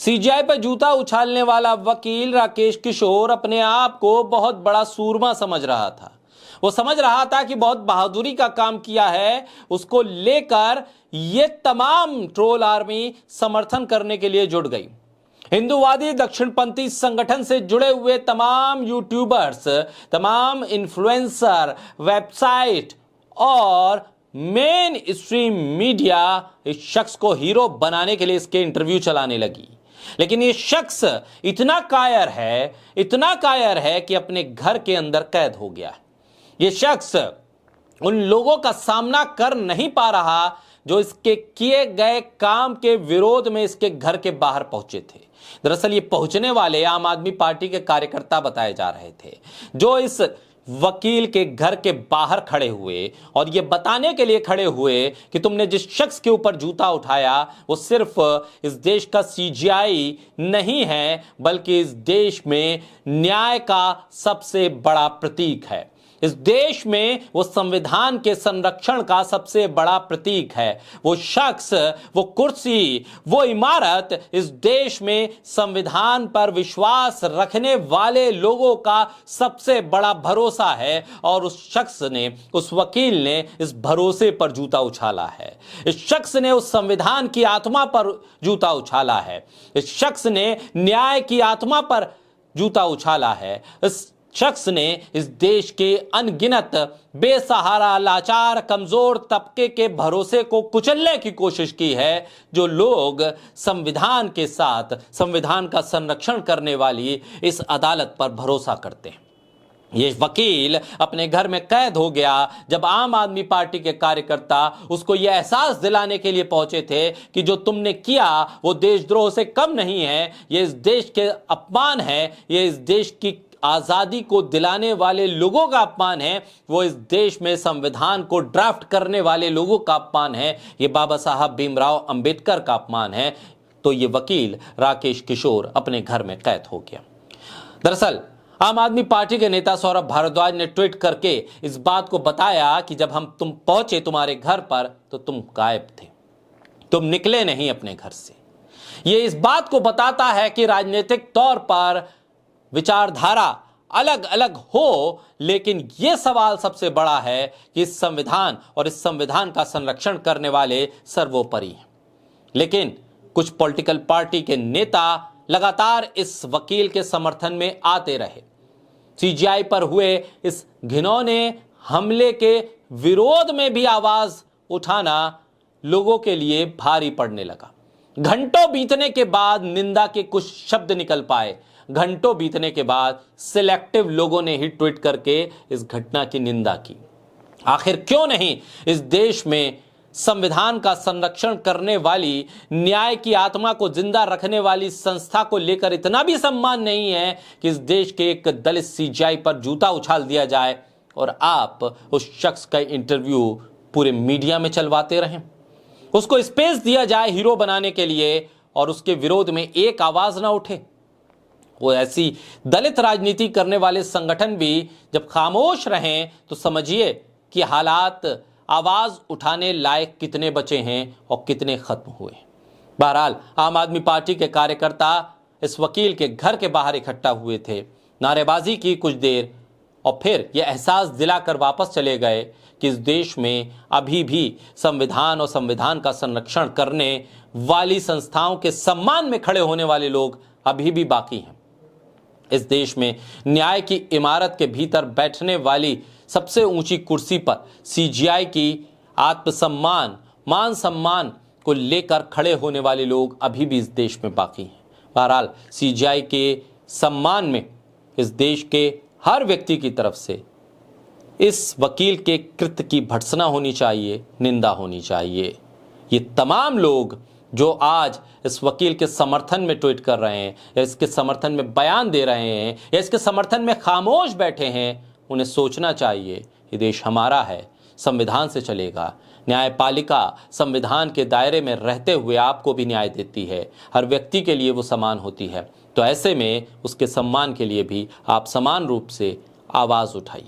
CGI पर जूता उछालने वाला वकील राकेश किशोर अपने आप को बहुत बड़ा सूरमा समझ रहा था। वो समझ रहा था कि बहुत बहादुरी का काम किया है। उसको लेकर ये तमाम ट्रोल आर्मी समर्थन करने के लिए जुट गई। हिंदूवादी दक्षिणपंथी संगठन से जुड़े हुए तमाम यूट्यूबर्स, तमाम इन्फ्लुएंसर, वेबसाइट और मेन स्ट्रीम मीडिया इस शख्स को हीरो बनाने के लिए इसके इंटरव्यू चलाने लगी। लेकिन ये शख्स इतना कायर है कि अपने घर के अंदर कैद हो गया। ये शख्स उन लोगों का सामना कर नहीं पा रहा जो इसके किए गए काम के विरोध में इसके घर के बाहर पहुंचे थे। दरअसल ये पहुंचने वाले आम आदमी पार्टी के कार्यकर्ता बताए जा रहे थे, जो इस वकील के घर के बाहर खड़े हुए और ये बताने के लिए खड़े हुए कि तुमने जिस शख्स के ऊपर जूता उठाया वो सिर्फ इस देश का सीजीआई नहीं है, बल्कि इस देश में न्याय का सबसे बड़ा प्रतीक है। इस देश में वो संविधान के संरक्षण का सबसे बड़ा प्रतीक है। वो शख्स, वो कुर्सी, वो इमारत इस देश में संविधान पर विश्वास रखने वाले लोगों का सबसे बड़ा भरोसा है। और उस शख्स ने, उस वकील ने इस भरोसे पर जूता उछाला है। इस शख्स ने उस संविधान की आत्मा पर जूता उछाला है। इस शख्स ने न्याय की आत्मा पर जूता उछाला है। इस शख्स ने इस देश के अनगिनत बेसहारा, लाचार, कमजोर तबके के भरोसे को कुचलने की कोशिश की है, जो लोग संविधान के साथ, संविधान का संरक्षण करने वाली इस अदालत पर भरोसा करते हैं। ये वकील अपने घर में कैद हो गया जब आम आदमी पार्टी के कार्यकर्ता उसको यह एहसास दिलाने के लिए पहुंचे थे कि जो तुमने किया वो देशद्रोह से कम नहीं है, ये इस देश के अपमान है, ये इस देश की आजादी को दिलाने वाले लोगों का अपमान है, वो इस देश में संविधान को ड्राफ्ट करने वाले लोगों का अपमान है, ये बाबा साहब भीमराव अंबेडकर का अपमान है। तो ये वकील राकेश किशोर अपने घर में कैद हो गया। दरअसल आम आदमी पार्टी के नेता सौरभ भारद्वाज ने ट्वीट करके इस बात को बताया कि जब तुम पहुंचे तुम्हारे घर पर तो तुम गायब थे, तुम निकले नहीं अपने घर से। यह इस बात को बताता है कि राजनीतिक तौर पर विचारधारा अलग अलग हो, लेकिन यह सवाल सबसे बड़ा है कि इस संविधान और इस संविधान का संरक्षण करने वाले सर्वोपरि हैं। लेकिन कुछ पॉलिटिकल पार्टी के नेता लगातार इस वकील के समर्थन में आते रहे। सीजीआई पर हुए इस घिनौने हमले के विरोध में भी आवाज उठाना लोगों के लिए भारी पड़ने लगा। घंटों बीतने के बाद निंदा के कुछ शब्द निकल पाए। घंटों बीतने के बाद सिलेक्टिव लोगों ने ही ट्वीट करके इस घटना की निंदा की। आखिर क्यों नहीं इस देश में संविधान का संरक्षण करने वाली, न्याय की आत्मा को जिंदा रखने वाली संस्था को लेकर इतना भी सम्मान नहीं है कि इस देश के एक दलित सीजीआई पर जूता उछाल दिया जाए और आप उस शख्स का इंटरव्यू पूरे मीडिया में चलवाते रहें, उसको स्पेस दिया जाए हीरो बनाने के लिए और उसके विरोध में एक आवाज ना उठे। वो ऐसी दलित राजनीति करने वाले संगठन भी जब खामोश रहें तो समझिए कि हालात आवाज उठाने लायक कितने बचे हैं और कितने खत्म हुए। बहरहाल आम आदमी पार्टी के कार्यकर्ता इस वकील के घर के बाहर इकट्ठा हुए थे, नारेबाजी की कुछ देर और फिर यह एहसास दिलाकर वापस चले गए कि इस देश में अभी भी संविधान और संविधान का संरक्षण करने वाली संस्थाओं के सम्मान में खड़े होने वाले लोग अभी भी बाकी हैं। इस देश में न्याय की इमारत के भीतर बैठने वाली सबसे ऊंची कुर्सी पर सीजीआई की आत्मसम्मान, मान सम्मान को लेकर खड़े होने वाले लोग अभी भी इस देश में बाकी हैं। बहरहाल सीजीआई के सम्मान में इस देश के हर व्यक्ति की तरफ से इस वकील के कृत्य की भर्त्सना होनी चाहिए, निंदा होनी चाहिए। ये तमाम लोग जो आज इस वकील के समर्थन में ट्वीट कर रहे हैं या इसके समर्थन में बयान दे रहे हैं या इसके समर्थन में खामोश बैठे हैं, उन्हें सोचना चाहिए ये देश हमारा है, संविधान से चलेगा। न्यायपालिका संविधान के दायरे में रहते हुए आपको भी न्याय देती है, हर व्यक्ति के लिए वो समान होती है। तो ऐसे में उसके सम्मान के लिए भी आप समान रूप से आवाज उठाइए।